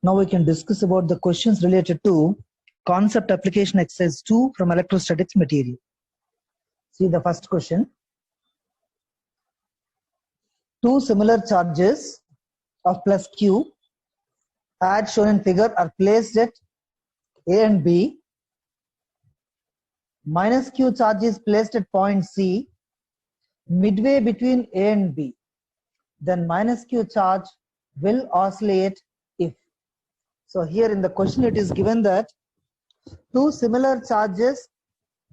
Now we can discuss about the questions related to concept application exercise 2 from electrostatics material. See the first question. Two similar charges of plus Q as shown in figure are placed at A and B. Minus Q charge is placed at point C midway between A and B. Then minus Q charge will oscillate if. So here in the question it is given that two similar charges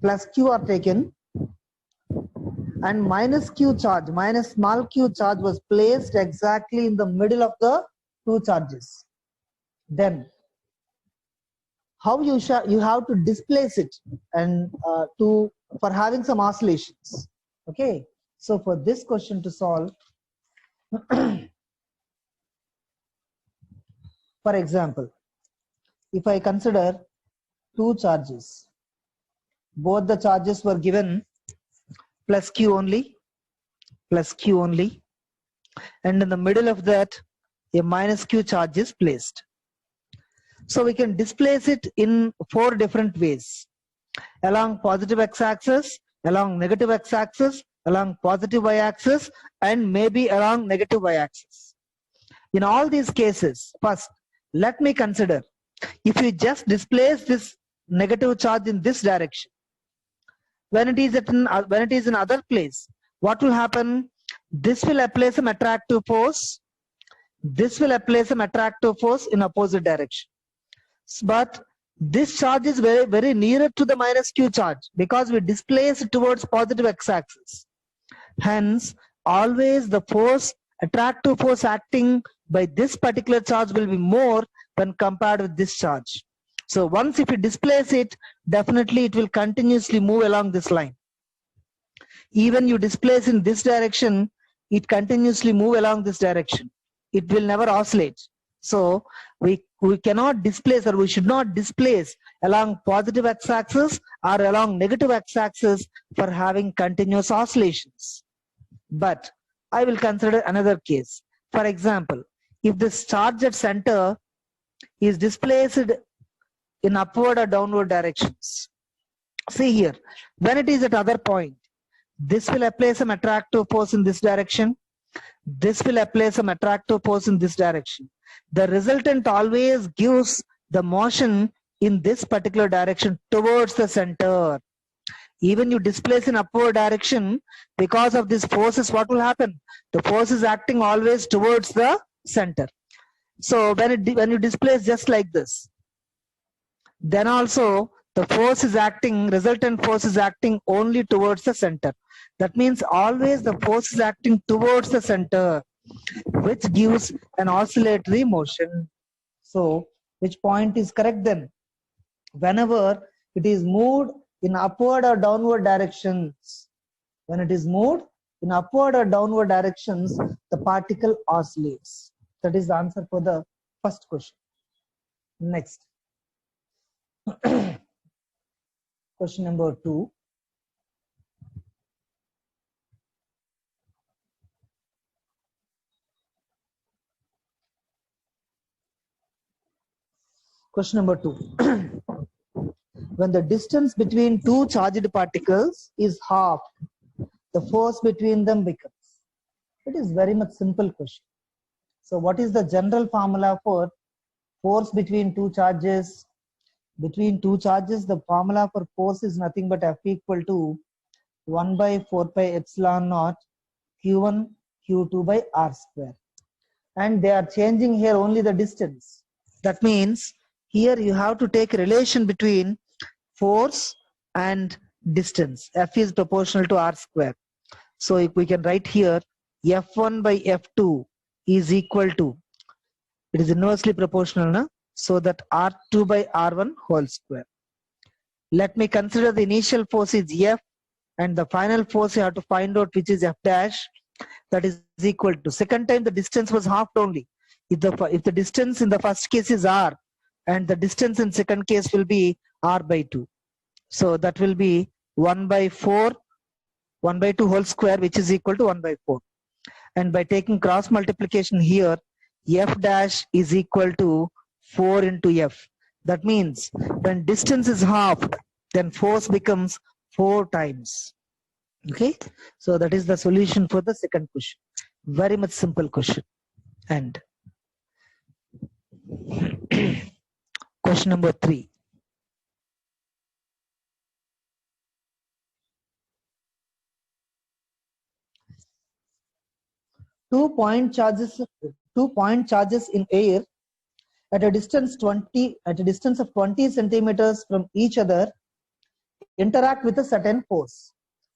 plus Q are taken and minus Q charge, minus small q charge was placed exactly in the middle of the two charges. Then how you have to displace it and for having some oscillations. Okay, so for this question to solve, for example, if I consider two charges, both the charges were given plus Q only, and in the middle of that a minus Q charge is placed. So we can displace it in four different ways: along positive x-axis, along negative x-axis, along positive y-axis, and maybe along negative y-axis. In all these cases, first let me consider, if you just displace this negative charge in this direction, when it is in other place, what will happen? This will apply some attractive force, this will apply some attractive force in opposite direction. But this charge is very, very nearer to the minus Q charge because we displace it towards positive x-axis. Hence, always the force, attractive force acting by this particular charge will be more when compared with this charge. So once if you displace it, definitely it will continuously move along this line. Even you displace in this direction, it continuously move along this direction. It will never oscillate. So we cannot displace, or we should not displace along positive x-axis or along negative x-axis for having continuous oscillations. But I will consider another case. For example, if this charge at center is displaced in upward or downward directions. See here, when it is at other point, this will apply some attractive force in this direction, this will apply some attractive force in this direction. The resultant always gives the motion in this particular direction towards the center. Even you displace in upward direction, because of these forces, what will happen? The force is acting always towards the center. So when you displace just like this, then also the force is acting, resultant force is acting only towards the center. That means always the force is acting towards the center, which gives an oscillatory motion. So which point is correct then? Whenever it is moved in upward or downward directions, when it is moved in upward or downward directions, the particle oscillates. That is the answer for the first question. Next. Question number 2. Question number 2. When the distance between two charged particles is half, the force between them becomes. It is very much simple question. So what is the general formula for force between two charges? Between two charges, the formula for force is nothing but F equal to 1 by 4 pi epsilon naught Q1 Q2 by R square. And they are changing here only the distance. That means here you have to take a relation between force and distance. F is proportional to R square. So if we can write here, F1 by F2 is equal to, it is inversely proportional, na? So that R2 by R1 whole square. Let me consider the initial force is F, and the final force you have to find out, which is F dash. That is equal to, second time the distance was halved only. If the distance in the first case is R, and the distance in second case will be R by 2. So that will be 1 by 4, 1 by 2 whole square, which is equal to 1 by 4. And by taking cross multiplication here, F dash is equal to 4 into F. That means when distance is halved, then force becomes 4 times. Okay, so that is the solution for the second question. Very much simple question. And question number 3. Two-point charges in air at a distance of 20 centimeters from each other interact with a certain force.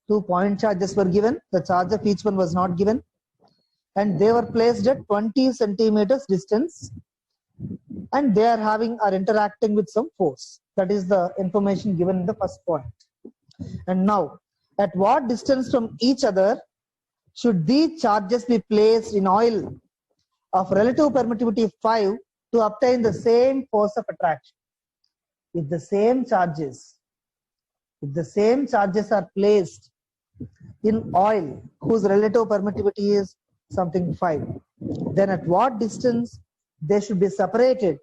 2 point charges were given, the charge of each one was not given, and they were placed at 20 centimeters distance, and they are interacting with some force. That is the information given in the first point. And now, at what distance from each other should these charges be placed in oil of relative permittivity 5 to obtain the same force of attraction? If the same charges are placed in oil whose relative permittivity is something 5, then at what distance they should be separated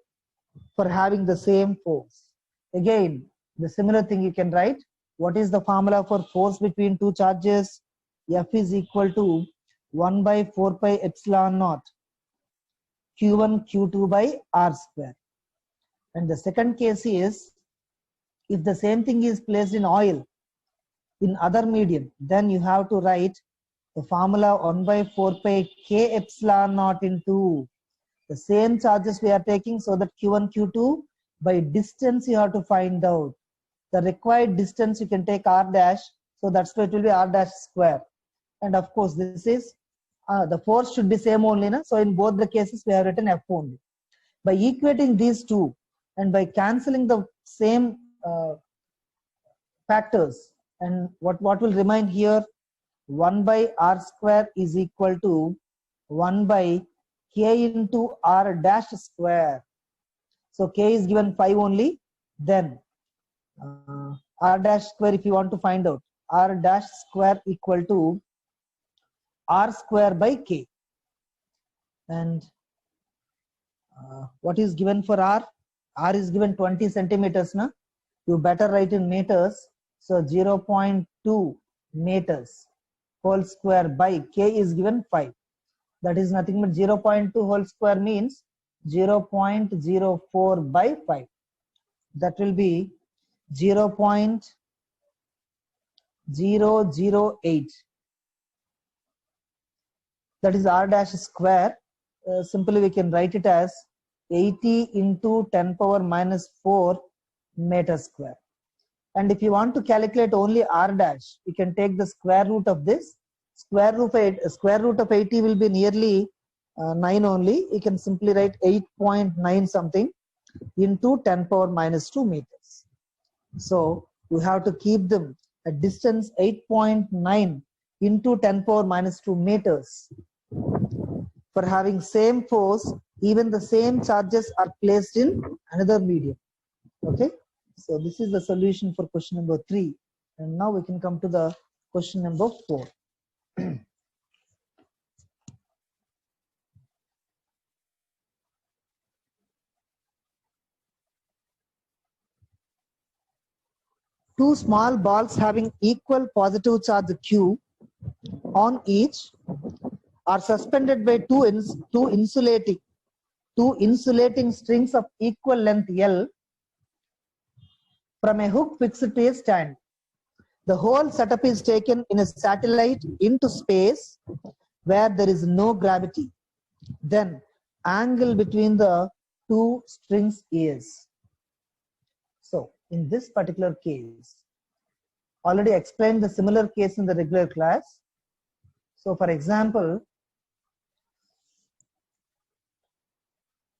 for having the same force? Again, the similar thing you can write. What is the formula for force between two charges? F is equal to 1 by 4 pi epsilon naught Q1 Q2 by R square. And the second case is, if the same thing is placed in oil in other medium, then you have to write the formula 1 by 4 pi K epsilon naught into the same charges we are taking, so that Q1 Q2 by distance you have to find out. The required distance you can take R dash, so that's why it will be R dash square. And of course this is the force should be same only, so in both the cases we have written F only. By equating these two and by cancelling the same factors, and what will remain here, 1 by R square is equal to 1 by K into R dash square. So K is given 5 only, then R dash square, if you want to find out, R dash square equal to R square by K. And what is given for R? R is given 20 centimeters. Na? You better write in meters. So 0.2 meters whole square by K is given 5. That is nothing but 0.2 whole square means 0.04 by 5. That will be 0.008. That is R dash square. Simply we can write it as 80 into 10 power minus 4 meter square. And if you want to calculate only R dash, you can take the square root of this. Square root of 80 will be nearly 9 only. You can simply write 8.9 something into 10 power minus 2 meters. So we have to keep them at distance 8.9 into 10 power minus 2 meters. For having same force, even the same charges are placed in another medium. Okay, so this is the solution for question number 3. And now we can come to the question number 4. Two small balls having equal positive charge Q on each are suspended by two insulating strings of equal length L from a hook fixed to a stand. The whole setup is taken in a satellite into space where there is no gravity. Then angle between the two strings is. So in this particular case, already explained the similar case in the regular class. So for example,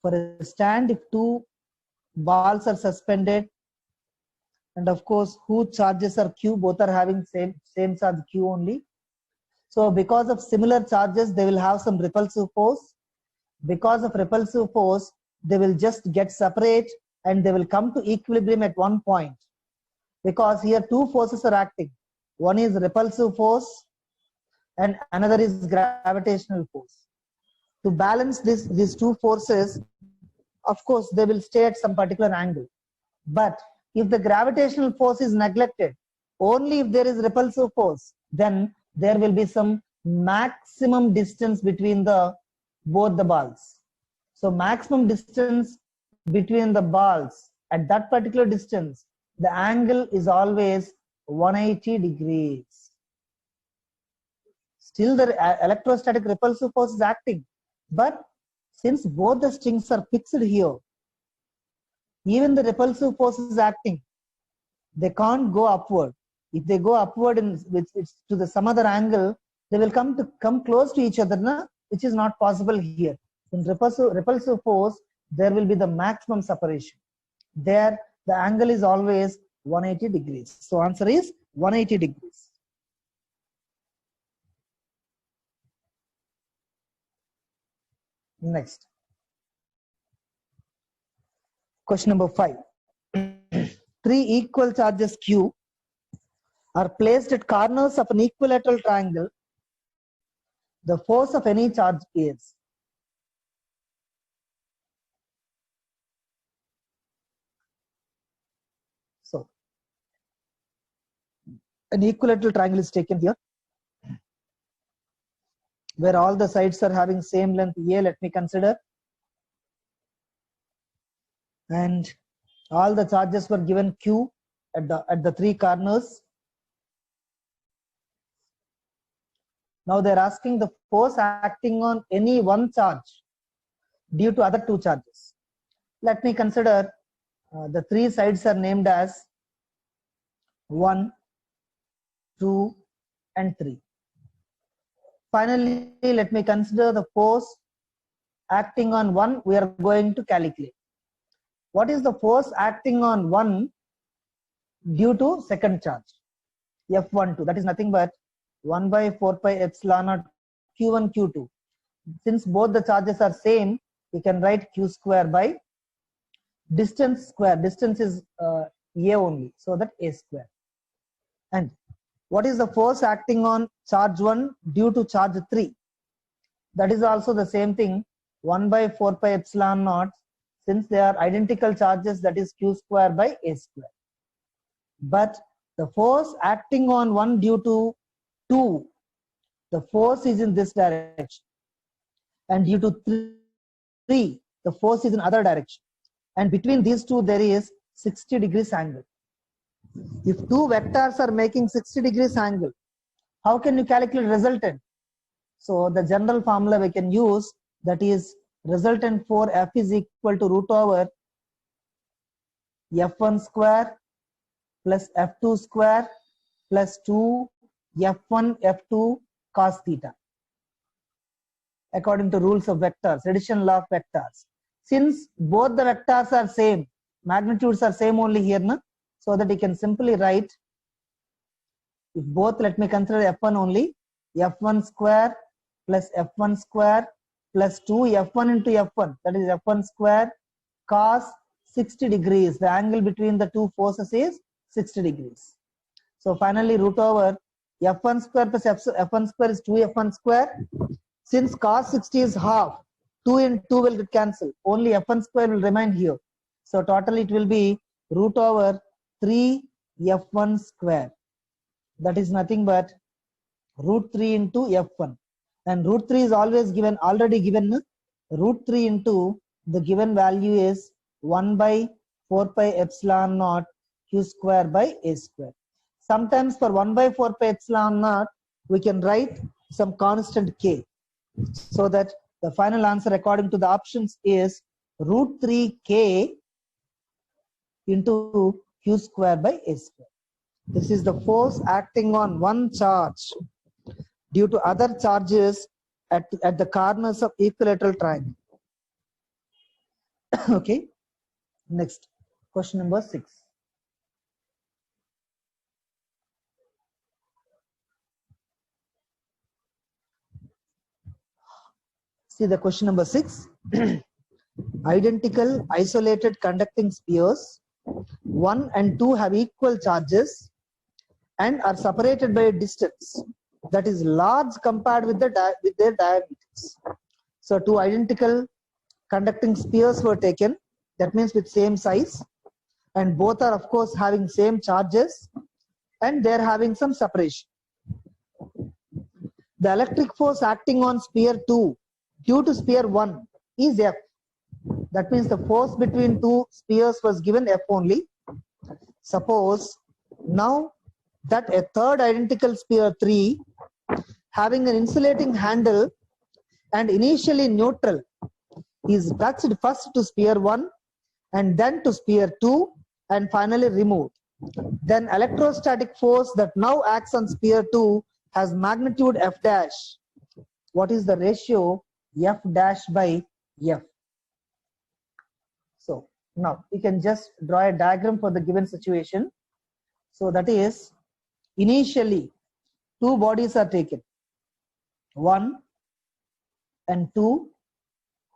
for a stand, if two balls are suspended, and of course whose charges are Q, both are having same charge Q only. So because of similar charges, they will have some repulsive force. Because of repulsive force, they will just get separate and they will come to equilibrium at one point. Because here two forces are acting. One is repulsive force and another is gravitational force. To balance these two forces, of course they will stay at some particular angle. But if the gravitational force is neglected, only if there is repulsive force, then there will be some maximum distance between both the balls. So maximum distance between the balls, at that particular distance, the angle is always 180 degrees. Still the electrostatic repulsive force is acting, but since both the strings are fixed here, even the repulsive force is acting. They can't go upward. If they go upward to some other angle, they will come close to each other, which is not possible here. In repulsive force, there will be the maximum separation. There, the angle is always 180 degrees. So answer is 180 degrees. Next. Question number 5. 3 equal charges Q are placed at corners of an equilateral triangle. The force of any charge is. So, an equilateral triangle is taken here, where all the sides are having same length A, let me consider. And all the charges were given Q at the 3 corners. Now they're asking the force acting on any one charge due to other 2 charges. Let me consider the 3 sides are named as 1, 2, and 3. Finally, let me consider the force acting on 1 we are going to calculate. What is the force acting on 1 due to second charge? F12, that is nothing but 1 by 4 pi epsilon naught Q1, Q2. Since both the charges are same, we can write Q square by distance square. Distance is A only, so that A square. And what is the force acting on charge 1 due to charge 3? That is also the same thing, 1 by 4 pi epsilon naught. Since they are identical charges, that is Q square by A square. But the force acting on 1 due to 2, the force is in this direction. And due to 3, the force is in other direction. And between these 2, there is 60 degrees angle. If 2 vectors are making 60 degrees angle, how can you calculate resultant? So the general formula we can use, that is resultant for F is equal to root over F1 square plus F2 square plus 2 F1 F2 cos theta, according to rules of vectors, addition law of vectors. Since both the vectors are same, magnitudes are same only here, na? So that you can simply write, if both, let me consider F1 only, F1 square plus F1 square plus 2 F1 into F1, that is F1 square cos 60 degrees. The angle between the 2 forces is 60 degrees. So finally root over F1 square plus F1 square is 2 F1 square. Since cos 60 is half, 2 and 2 will get cancelled. Only F1 square will remain here. So totally it will be root over 3 F1 square. That is nothing but root 3 into F1. And root 3 is always given, already given. Root 3 into the given value is 1 by 4 pi epsilon naught Q square by A square. Sometimes for 1 by 4 pi epsilon naught, we can write some constant K. So that the final answer according to the options is root 3K into Q square by A square. This is the force acting on one charge due to other charges at the corners of equilateral triangle. Okay, next question number 6. See the question number 6. Identical isolated conducting spheres 1 and 2 have equal charges and are separated by a distance that is large compared with their diameters. So two identical conducting spheres were taken, that means with same size, and both are of course having same charges, and they're having some separation. The electric force acting on sphere 2 due to sphere 1 is F. That means the force between two spheres was given F only. Suppose now that a third identical sphere 3 having an insulating handle and initially neutral is touched first to sphere 1 and then to sphere 2 and finally removed. Then electrostatic force that now acts on sphere 2 has magnitude F dash. What is the ratio? F dash by F. So now we can just draw a diagram for the given situation. So that is, initially two bodies are taken, 1 and 2,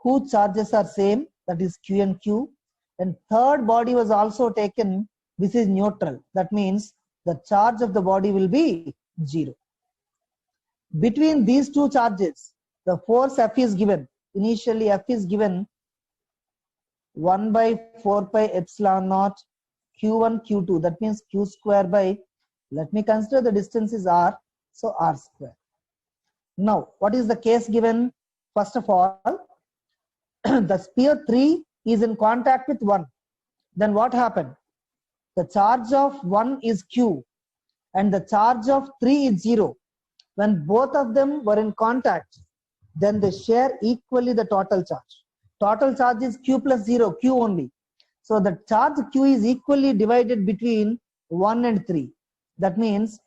whose charges are same, that is Q and Q, and third body was also taken, which is neutral. That means the charge of the body will be 0. Between these two charges, the force F is given. Initially F is given 1 by 4 pi epsilon naught Q1 Q2, that means Q square by, let me consider the distance is R, so R square. Now what is the case given? First of all, the sphere 3 is in contact with 1. Then what happened? The charge of 1 is Q and the charge of 3 is 0. When both of them were in contact, then they share equally the total charge. Total charge is Q plus 0, Q only. So the charge Q is equally divided between 1 and 3. That means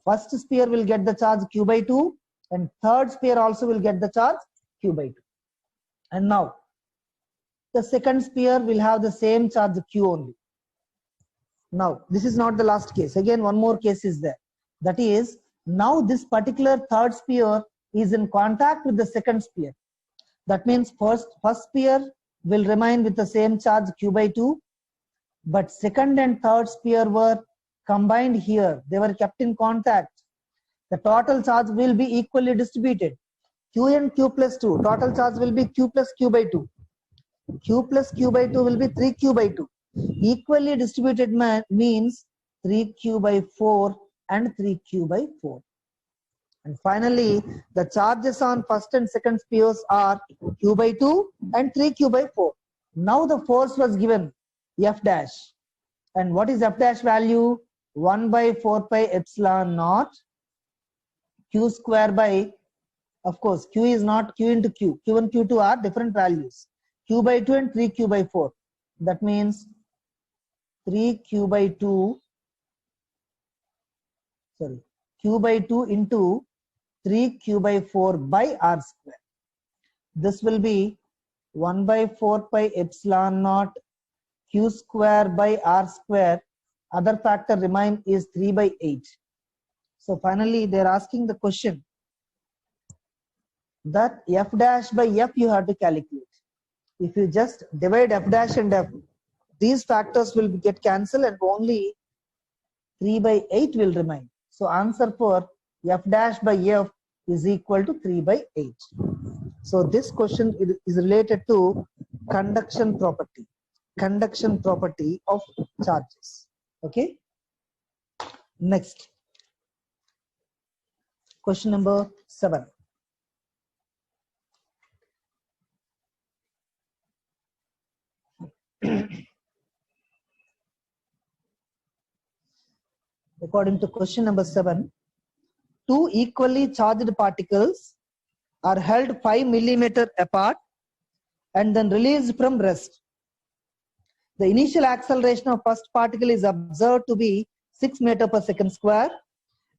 first sphere will get the charge Q by 2 and third sphere also will get the charge Q by 2. And now the second sphere will have the same charge Q only. Now this is not the last case. Again, one more case is there. That is, now this particular third sphere is in contact with the second sphere. That means first sphere will remain with the same charge Q by 2, but second and third sphere were combined here. They were kept in contact. The total charge will be equally distributed. Q and Q plus 2, total charge will be Q plus Q by 2. Q plus Q by 2 will be 3Q by 2. Equally distributed means 3Q by 4 and 3Q by 4. And finally, the charges on first and second spheres are Q by 2 and 3Q by 4. Now the force was given F dash. And what is F dash value? 1 by 4 pi epsilon naught Q square by, of course, Q is not Q into Q. Q1, Q2 are different values. Q by 2 and 3Q by 4. That means 3Q by 2, sorry, Q by 2 into 3Q by 4 by R square. This will be 1 by 4 pi epsilon naught Q square by R square. Other factor remain is 3 by 8. So finally they are asking the question that F dash by F you have to calculate. If you just divide F dash and F, these factors will get cancelled and only 3 by 8 will remain. So answer for F dash by F is equal to 3 by 8. So this question is related to conduction property of charges. Okay. Next, question number 7. According to question number 7, two equally charged particles are held 5 millimeter apart and then released from rest. The initial acceleration of first particle is observed to be 6 meter per second square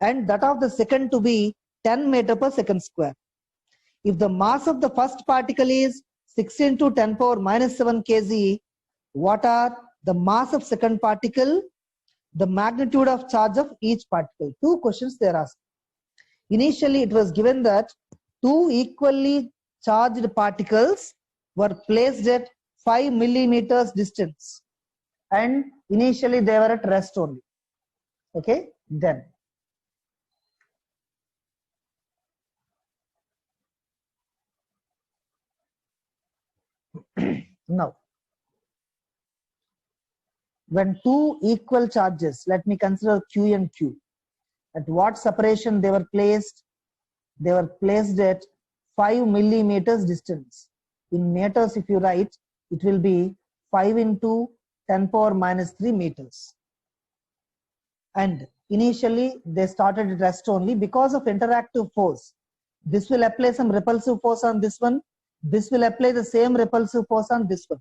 and that of the second to be 10 meter per second square. If the mass of the first particle is 6 into 10 power minus 7 kg, what are the mass of second particle, the magnitude of charge of each particle? Two questions they are asking. Initially it was given that two equally charged particles were placed at 5 millimeters distance and initially they were at rest only. Okay, then Now, when two equal charges, let me consider Q and Q, at what separation they were placed? They were placed at 5 millimeters distance. In meters, if you write, it will be 5 into 10 power minus 3 meters. And initially, they started at rest only because of interactive force. This will apply some repulsive force on this one. This will apply the same repulsive force on this one.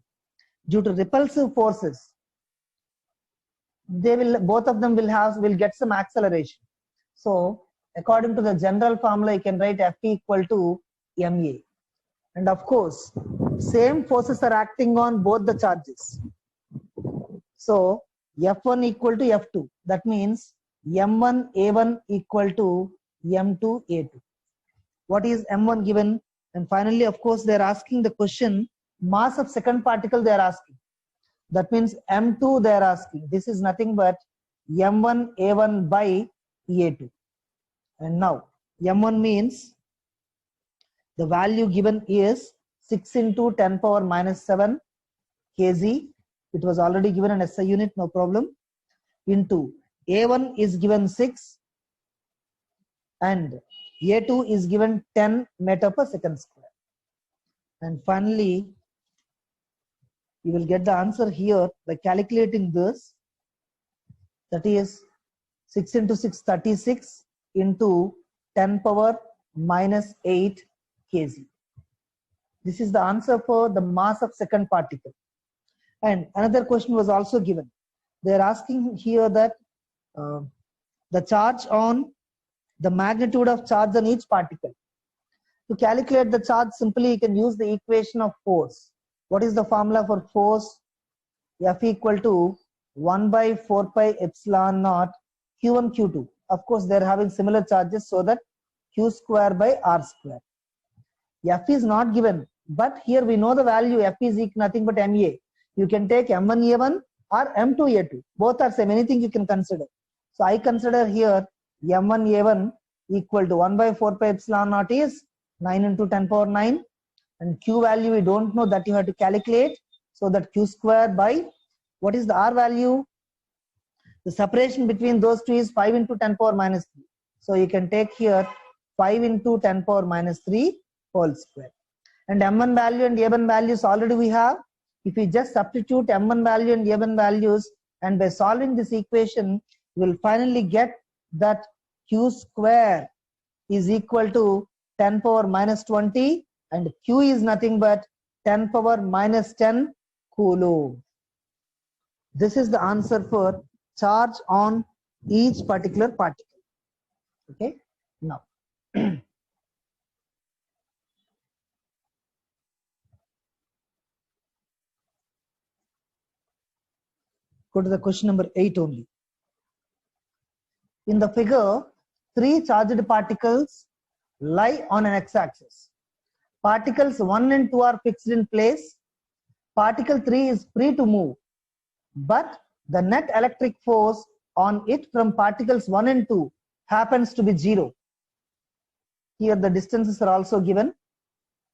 Due to repulsive forces, they will, both of them will get some acceleration. So according to the general formula, you can write F equal to ma. And of course, same forces are acting on both the charges. So F1 equal to F2. That means M1 A1 equal to M2 A2. What is M1 given? And finally, of course, they are asking the question, mass of second particle they are asking. That means M2 they are asking. This is nothing but M1 A1 by A2. And now M1 means the value given is 6 into 10 power minus 7 kg. It was already given an SI unit, no problem. Into A1 is given 6 and A2 is given 10 meter per second square. And finally, you will get the answer here by calculating this. That is 6 into 6, 36 into 10 power minus 8 kg. This is the answer for the mass of second particle. And another question was also given. They are asking here that the charge on the magnitude of charge on each particle. To calculate the charge, simply you can use the equation of force. What is the formula for force? F equal to 1 by 4 pi epsilon naught Q1 Q2. Of course, they are having similar charges, so that Q square by R square. F is not given, but here we know the value F is nothing but MA. You can take M1 A1 or M2 A2. Both are same, anything you can consider. So I consider here M1 A1 equal to 1 by 4 pi epsilon naught is 9 into 10 power 9. And Q value we don't know, that you have to calculate. So that Q square by, what is the R value? The separation between those two is 5 into 10 power minus 3. So you can take here 5 into 10 power minus 3 whole square. And M1 value and A1 values already we have. If we just substitute M1 value and A1 values, and by solving this equation, you will finally get that Q square is equal to 10 power minus 20 and Q is nothing but 10 power minus 10 coulomb. This is the answer for charge on each particular particle. Okay, now go to the question number 8 only. In the figure, 3 charged particles lie on an x-axis. Particles 1 and 2 are fixed in place. Particle 3 is free to move, but the net electric force on it from particles 1 and 2 happens to be 0. Here the distances are also given,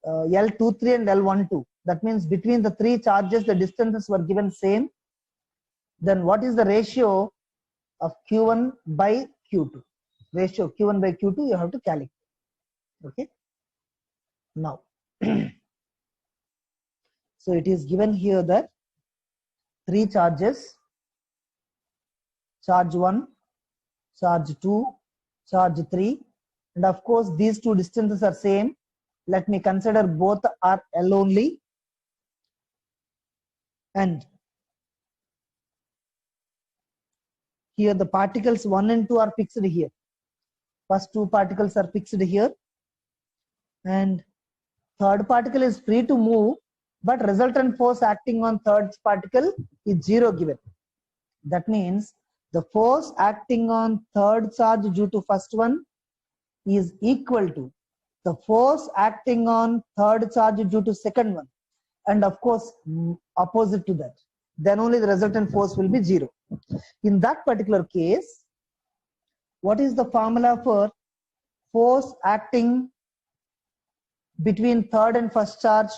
L23 and L12. That means between the 3 charges the distances were given same. Then what is the ratio of Q1 by Q2? Ratio Q1 by Q2 you have to calculate. Okay. Now, so it is given here that 3 charges, charge 1, charge 2, charge 3, and of course these two distances are same. Let me consider both are L only, and here the particles 1 and 2 are fixed here. First 2 particles are fixed here, and third particle is free to move, but resultant force acting on third particle is 0 given. That means the force acting on third charge due to first one is equal to the force acting on third charge due to second one, and of course opposite to that. Then only the resultant force will be 0. In that particular case, what is the formula for force acting between third and first charge?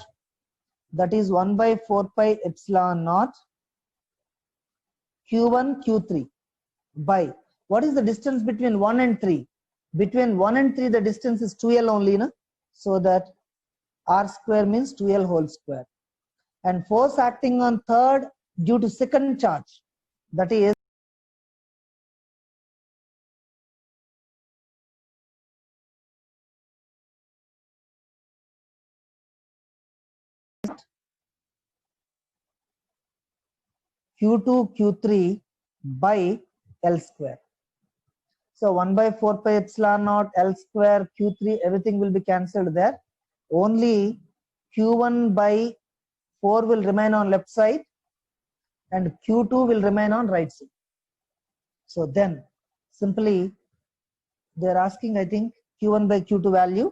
that is 1 by 4 pi epsilon naught Q1 Q3 by, what is the distance between 1 and 3? Between 1 and 3 the distance is 2L only, no? So that R square means 2L whole square. And force acting on third due to second charge, that is Q2 Q3 by L square. So 1 by 4 pi epsilon naught L square Q3, everything will be cancelled there. Only Q1 by 4 will remain on left side and Q2 will remain on right side. So then simply they are asking, I think, Q1 by Q2 value.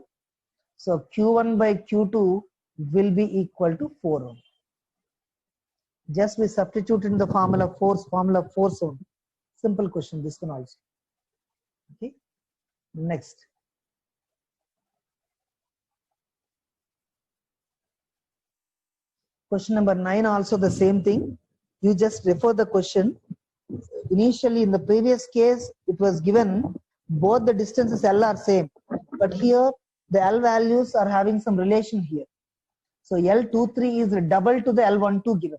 So Q1 by Q2 will be equal to 4 ohm. Just we substitute in the formula force only. Simple question, this one also. Okay. Next. Question number 9 also the same thing. You just refer the question. Initially in the previous case it was given both the distances L are same, but here the L values are having some relation here. So L23 is double to the L12 given.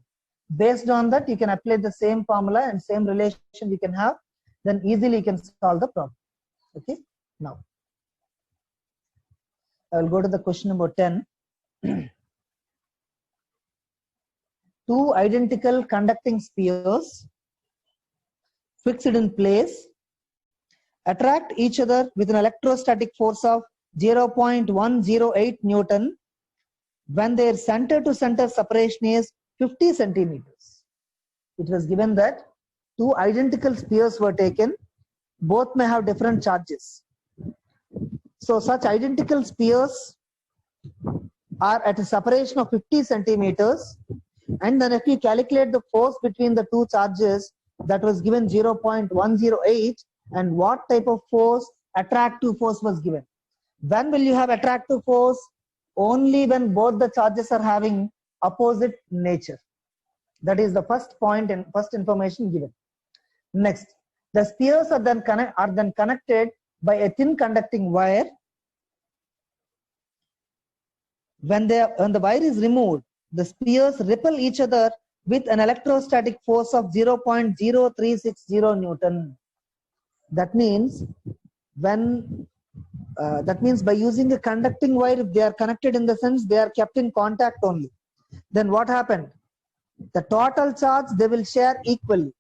Based on that you can apply the same formula and same relation you can have, then easily you can solve the problem. Okay. Now I will go to the question number 10. Two identical conducting spheres fixed in place attract each other with an electrostatic force of 0.108 Newton when their center to center separation is 50 centimeters. It was given that two identical spheres were taken, both may have different charges. So such identical spheres are at a separation of 50 centimeters, and then if you calculate the force between the two charges, that was given 0.108, and what type of force? Attractive force was given. When will you have attractive force? Only when both the charges are having opposite nature. That is the first point and first information given. Next, the spheres are then connected by a thin conducting wire. When the wire is removed, the spheres repel each other with an electrostatic force of 0.0360 Newton. That means by using a conducting wire, if they are connected in the sense they are kept in contact only, then what happened? The total charge they will share equally.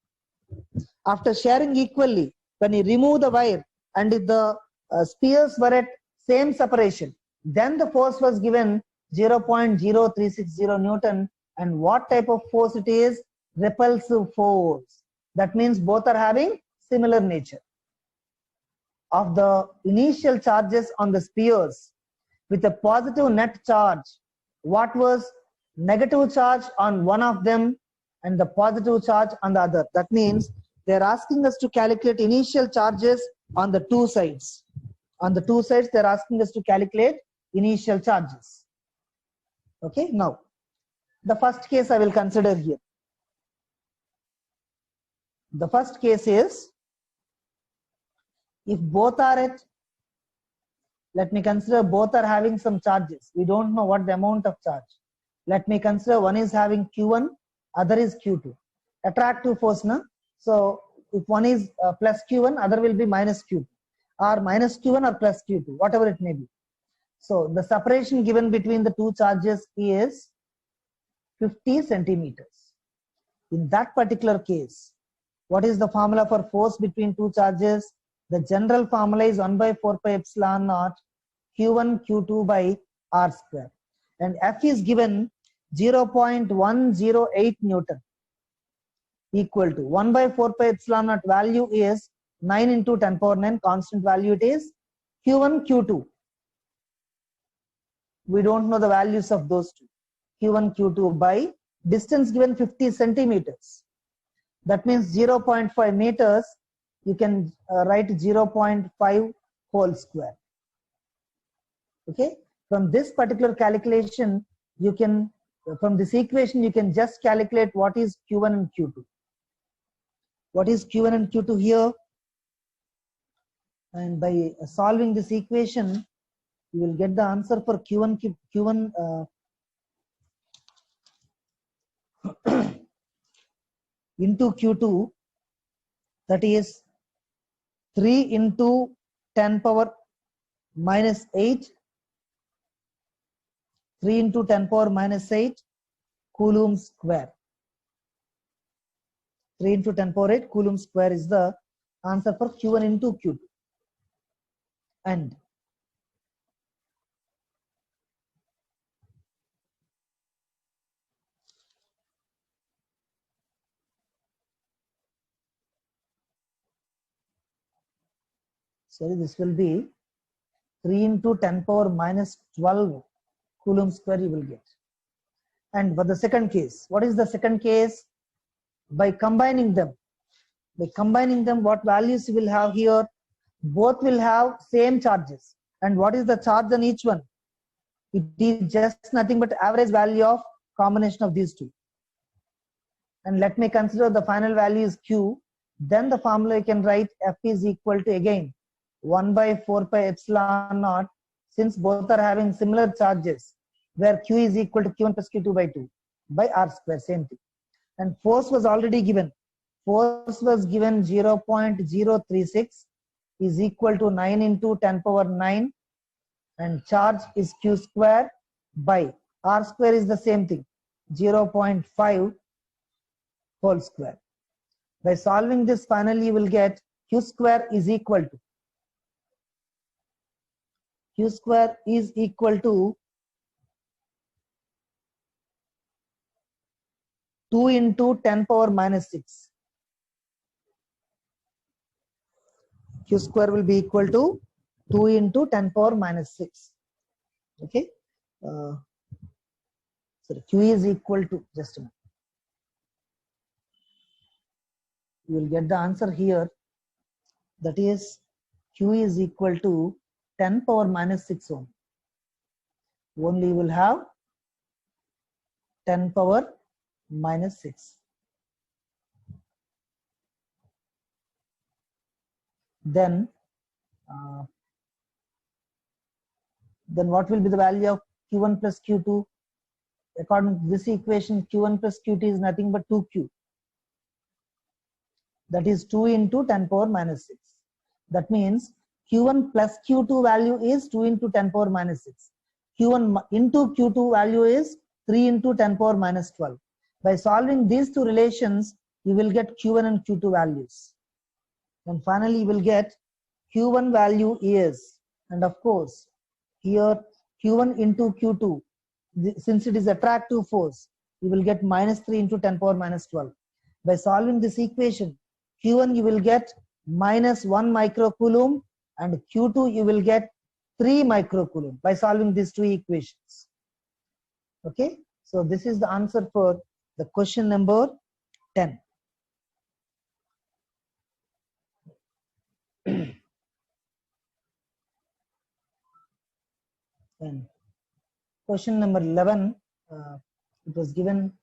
After sharing equally, when you remove the wire and if the spheres were at same separation, then the force was given 0.0360 Newton. And what type of force it is? Repulsive force. That means both are having similar nature. Of the initial charges on the spheres with a positive net charge, what was negative charge on one of them and the positive charge on the other? That means they are asking us to calculate initial charges on the two sides. On the two sides they are asking us to calculate initial charges. Okay, now the first case I will consider here. The first case is, if both are at, let me consider both are having some charges. We don't know what the amount of charge. Let me consider one is having Q1, other is Q2. Attractive force, na? So if one is plus Q1, other will be minus Q2, or minus Q1 or plus Q2, whatever it may be. So the separation given between the two charges is 50 centimeters. In that particular case, what is the formula for force between two charges? The general formula is 1 by 4 pi epsilon naught Q1 Q2 by R square. And F is given 0.108 Newton equal to 1 by 4 pi epsilon naught value is 9 into 10 power 9, constant value it is. Q1 Q2, we don't know the values of those two. Q1 Q2 by distance given 50 centimeters. That means 0.5 meters. You can write 0.5 whole square. Okay. From this particular calculation, you can From this equation, you can just calculate what is Q1 and Q2. What is Q1 and Q2 here? And by solving this equation, you will get the answer for Q1 into Q2, that is 3 into 10 power minus 8, 3 into 10 power minus 8 Coulomb square. 3 into 10 power 8 Coulomb square is the answer for Q1 into Q2. And sorry, this will be 3 into 10 power minus 12 Coulomb square you will get. And for the second case, what is the second case? By combining them, what values you will have here? Both will have same charges. And what is the charge on each one? It is just nothing but average value of combination of these two. And let me consider the final value is Q. Then the formula you can write F is equal to, again, 1 by 4 pi epsilon naught, since both are having similar charges, where Q is equal to Q1 plus Q2 by 2 by R square, same thing. And force was already given. Force was given 0.036 is equal to 9 into 10 power 9, and charge is Q square by R square is the same thing, 0.5 whole square. By solving this, finally you will get Q square is equal to 2 into 10 power minus 6. Q square will be equal to 2 into 10 power minus 6. Okay. So Q is equal to, just a minute. You will get the answer here. That is Q is equal to 10 power minus 6 ohm. Only you will have 10 power minus 6. Then what will be the value of Q1 plus Q2? According to this equation, Q1 plus Q2 is nothing but 2Q. That is 2 into 10 power minus 6. That means Q1 plus Q2 value is 2 into 10 power minus 6. Q1 into Q2 value is 3 into 10 power minus 12. By solving these two relations, you will get Q1 and Q2 values. And finally, you will get Q1 value is, and of course, here Q1 into Q2, since it is attractive force, you will get minus 3 into 10 power minus 12. By solving this equation, Q1 you will get minus 1 microcoulomb, and Q2 you will get 3 microcoulomb by solving these two equations. Okay, so this is the answer for the question number 10. And question number 11, it was given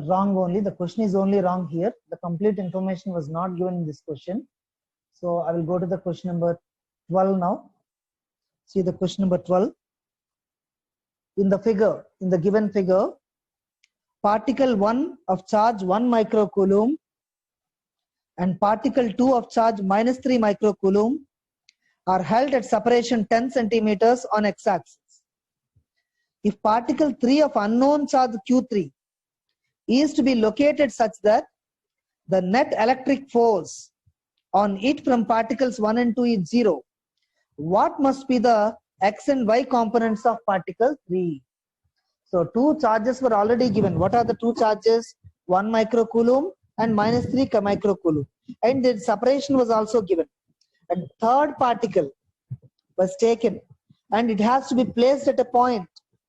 wrong only. The question is only wrong here. The complete information was not given in this question. So I will go to the question number 12 now. See the question number 12. In the figure, in the given figure, particle 1 of charge 1 microcoulomb and particle 2 of charge minus 3 microcoulomb are held at separation 10 centimeters on x-axis. If particle 3 of unknown charge Q3 is to be located such that the net electric force on it from particles 1 and 2 is 0, what must be the x and y components of particle 3? So two charges were already given. What are the two charges? 1 microcoulomb and minus 3 microcoulomb. And the separation was also given. And third particle was taken, and it has to be placed at a point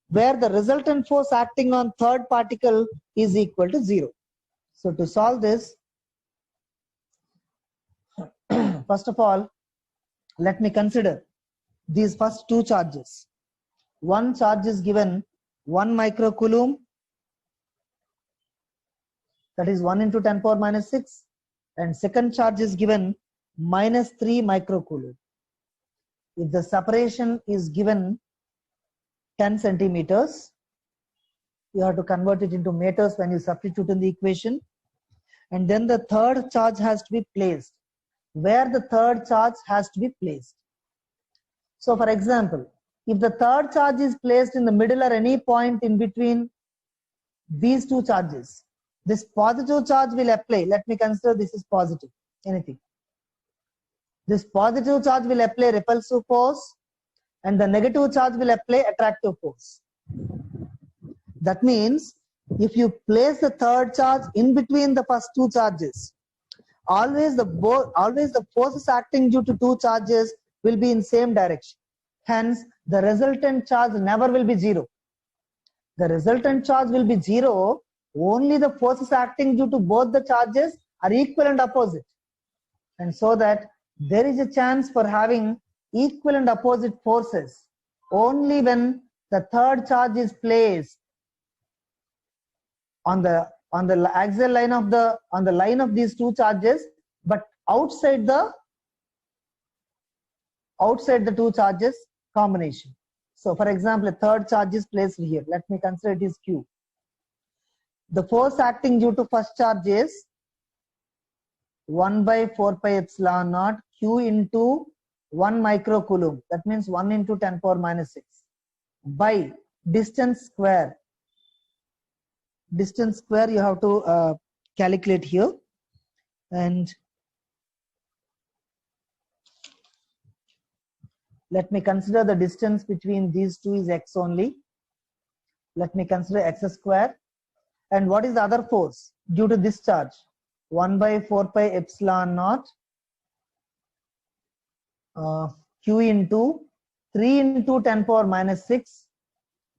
where the resultant force acting on third particle is equal to 0. So to solve this, first of all, let me consider these first two charges. One charge is given 1 microcoulomb that is 1 into 10 power minus 6, and second charge is given minus 3 microcoulomb. If the separation is given 10 centimeters, you have to convert it into meters when you substitute in the equation, and then the third charge has to be placed. Where the third charge has to be placed? So for example, if the third charge is placed in the middle or any point in between these two charges, this positive charge will apply. Let me consider this is positive, anything. This positive charge will apply repulsive force, and the negative charge will apply attractive force. That means if you place the third charge in between the first two charges, always the forces acting due to two charges will be in same direction. Hence, the resultant charge never will be zero. The resultant charge will be zero only the forces acting due to both the charges are equal and opposite. And so that there is a chance for having equal and opposite forces only when the third charge is placed on the axial line of the line of these two charges, but outside the two charges combination. So for example, a third charge is placed here. Let me consider it is Q. The force acting due to first charge is 1 by 4 pi epsilon naught Q into 1 microcoulomb. That means 1 into 10 power minus 6 by distance square. Distance square you have to calculate here, and let me consider the distance between these two is x only. Let me consider x square. And what is the other force due to this charge? 1 by 4 pi epsilon naught Q into 3 into 10 power minus 6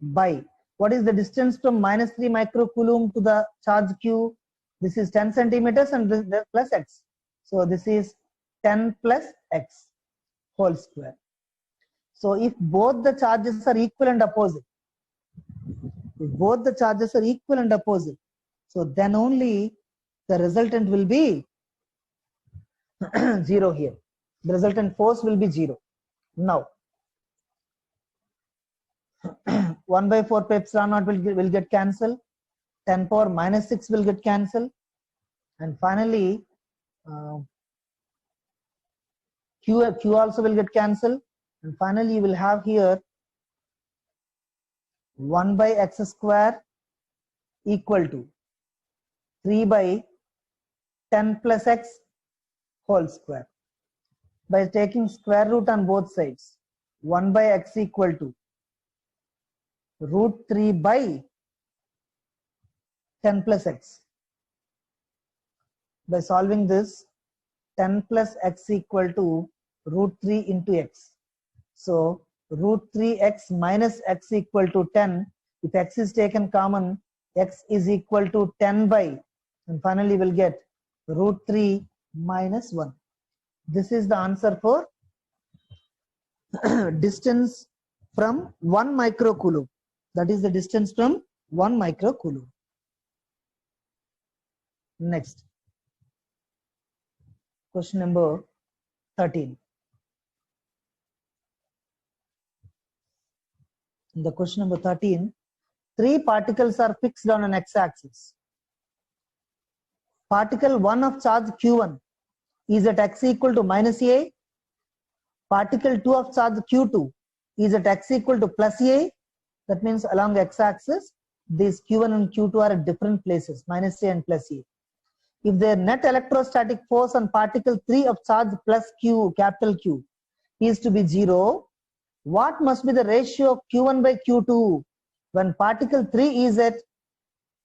by, what is the distance from minus 3 microcoulomb to the charge Q? This is 10 centimeters and this plus x. So this is 10 plus x whole square. So if both the charges are equal and opposite, so then only the resultant will be 0 here. The resultant force will be 0. Now 1 by 4 pi epsilon naught will get cancelled, 10 power minus 6 will get cancelled, and finally Q also will get cancelled, and finally you will have here 1 by x square equal to 3 by 10 plus x whole square. By taking square root on both sides, 1 by x equal to root 3 by 10 plus x. By solving this, 10 plus x equal to root 3 into x. So root 3x minus x equal to 10. If x is taken common, x is equal to 10 by, and finally we'll get root 3 minus 1. This is the answer for distance from 1 microcoulomb. That is the distance from 1 microcoulomb. Next, question number 13. In the question number 13, 3 particles are fixed on an x-axis. Particle 1 of charge Q1 is at x equal to minus a. Particle 2 of charge Q2 is at x equal to plus a. That means along the x-axis, these Q1 and Q2 are at different places, minus a and plus a. If their net electrostatic force on particle 3 of charge plus Q, capital Q, is to be 0, what must be the ratio of Q1 by Q2 when particle 3 is at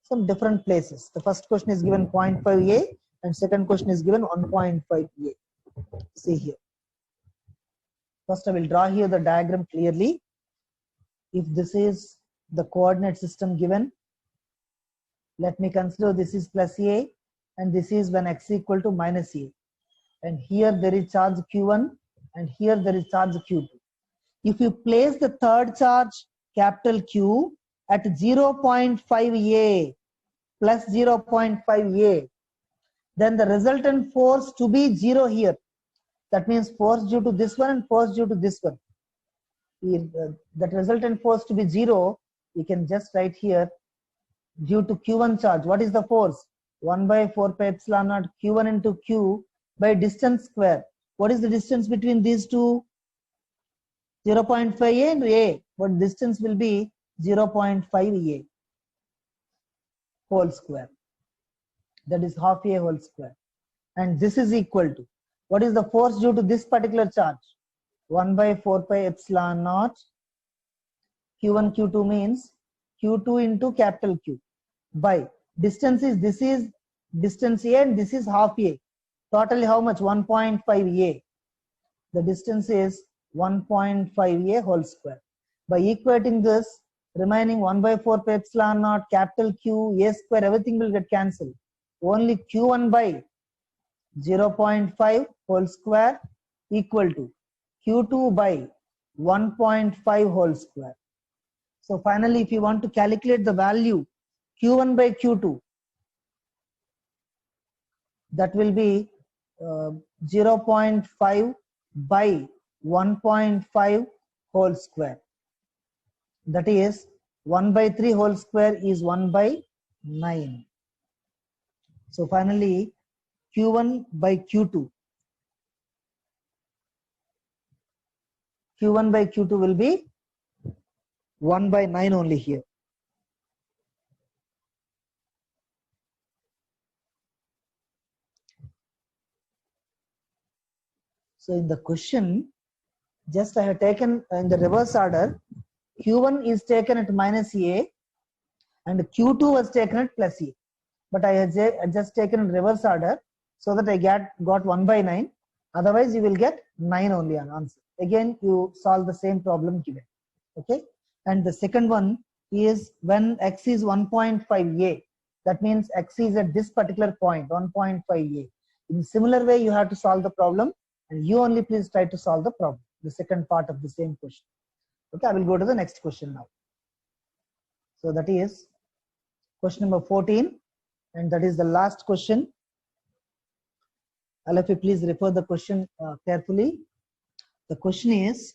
some different places? The first question is given 0.5 A and second question is given 1.5 A. See here. First I will draw here the diagram clearly. If this is the coordinate system given, let me consider this is plus A and this is when x equal to minus A. And here there is charge Q1 and here there is charge Q2. If you place the third charge capital Q at 0.5 A, plus 0.5a, then the resultant force to be 0 here. That means force due to this one and force due to this one. That resultant force to be 0, we can just write here due to q1 charge. What is the force? 1 by 4 pi epsilon naught q1 into q by distance square. What is the distance between these two? 0.5a and a. But distance will be 0.5a whole square. That is half a whole square. And this is equal to, what is the force due to this particular charge? 1 by 4 pi epsilon naught q1 q2 means q2 into capital Q by distance is, this is distance a and this is half a. Totally how much? 1.5a. The distance is 1.5a whole square. By equating this, remaining 1 by 4 pi epsilon naught capital Q a square, everything will get cancelled. Only q1 by 0.5 whole square equal to q2 by 1.5 whole square. So finally, if you want to calculate the value q1 by q2, that will be 0.5 by 1.5 whole square. That is 1 by 3 whole square is 1 by 9. So finally, q1 by q2. q1 by q2 will be 1 by 9 only here. So in the question, just I have taken in the reverse order, q1 is taken at minus a and q2 was taken at plus a. But I have just taken in reverse order so that I got 1 by 9. Otherwise, you will get 9 only an answer. Again, you solve the same problem given. Okay. And the second one is when x is 1.5a. That means x is at this particular point, 1.5a. In similar way, you have to solve the problem. And you only please try to solve the problem, the second part of the same question. Okay, I will go to the next question now. So that is question number 14, and that is the last question. All of you please refer the question carefully. The question is,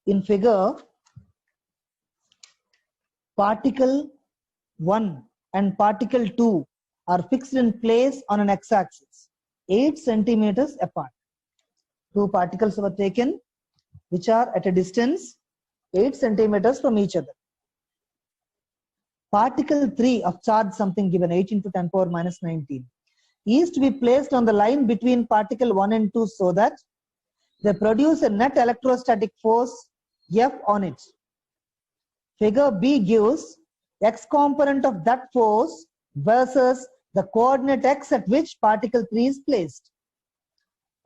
in figure, particle 1 and particle 2 are fixed in place on an x-axis 8 centimeters apart. Two particles were taken which are at a distance 8 centimeters from each other. Particle 3 of charge something given 8 into 10 power minus 19 is to be placed on the line between particle 1 and 2 so that they produce a net electrostatic force F on it. Figure B gives x component of that force versus the coordinate x at which particle 3 is placed.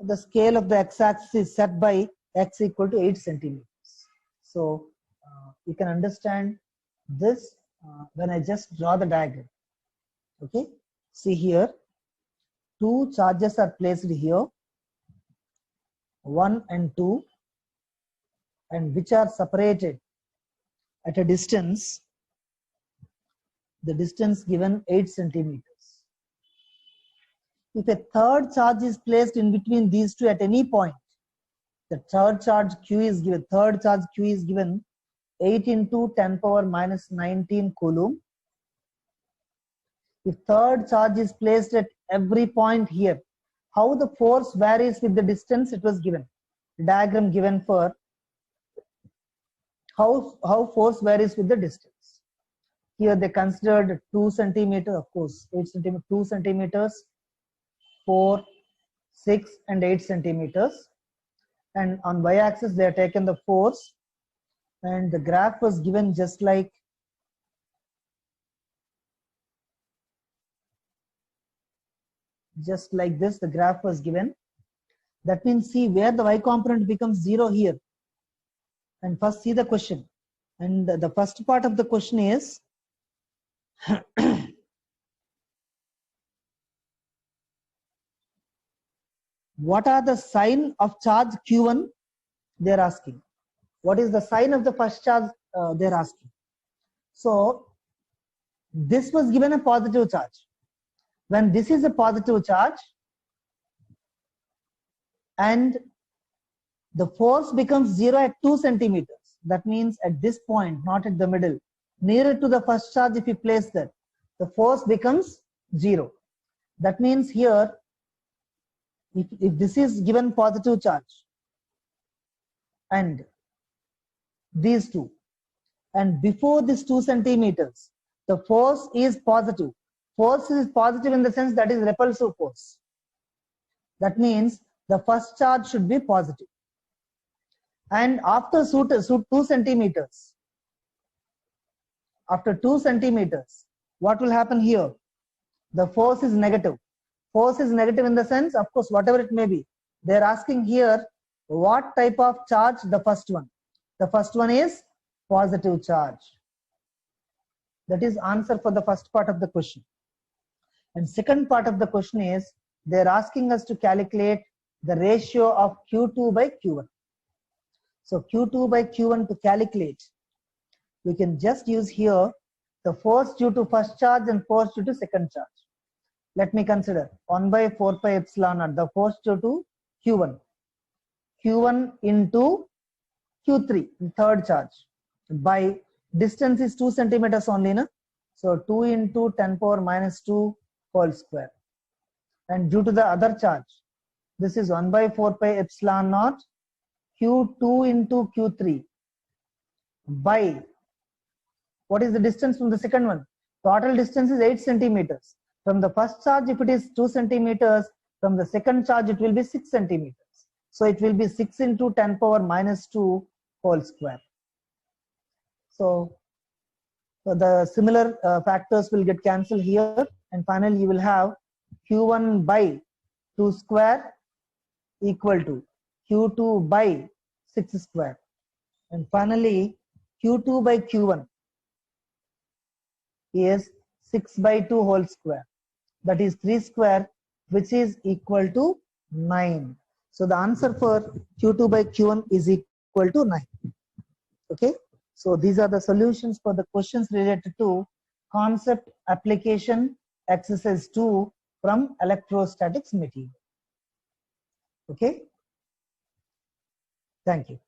The scale of the x-axis is set by x equal to 8 centimeters. So you can understand this when I just draw the diagram. Okay, see here, two charges are placed here, 1 and 2, and which are separated at a distance, the distance given 8 centimeters. If a third charge is placed in between these two at any point, the third charge Q is given 8 into 10 power minus 19 coulomb. If third charge is placed at every point here, how the force varies with the distance it was given. Diagram given for how force varies with the distance. Here they considered 2 centimeters, of course, 8 centimeters, 2 centimeters, 4, 6 and 8 centimeters. And on y-axis they have taken the force, and the graph was given just like this. The graph was given. That means see where the y component becomes 0 here. And first see the question. And the first part of the question is what are the sign of charge Q1? They are asking. What is the sign of the first charge they're asking. So this was given a positive charge. When this is a positive charge and the force becomes 0 at 2 centimeters, that means at this point, not at the middle, nearer to the first charge, if you place that, the force becomes 0. That means here, if this is given positive charge and these two, and before this 2 centimeters, the force is positive. Force is positive in the sense that is repulsive force. That means the first charge should be positive. And after 2 centimeters, after 2 centimeters, what will happen here? The force is negative. Force is negative in the sense, of course, whatever it may be. They're asking here, what type of charge? The first one. The first one is positive charge. That is answer for the first part of the question. And second part of the question is, they're asking us to calculate the ratio of Q2 by Q1. So Q2 by Q1 to calculate, we can just use here the force due to first charge and force due to second charge. Let me consider 1 by 4 pi epsilon naught, the force due to Q1. Q1 into Q3, third charge, by distance is 2 centimeters only, na? So 2 into 10 power minus 2 whole square. And due to the other charge, this is 1 by 4 pi epsilon naught Q2 into Q3 by, what is the distance from the second one? Total distance is 8 centimeters. From the first charge, if it is 2 centimeters, from the second charge, it will be 6 centimeters. So it will be 6 into 10 power minus 2 whole square. So the similar factors will get cancelled here, and finally you will have Q1 by 2 square equal to Q2 by 6 square. And finally Q2 by Q1 is 6 by 2 whole square. That is 3 square, which is equal to 9. So the answer for Q2 by Q1 is equal to 9. Okay. So these are the solutions for the questions related to concept application exercise 2 from electrostatics material. Okay. Thank you.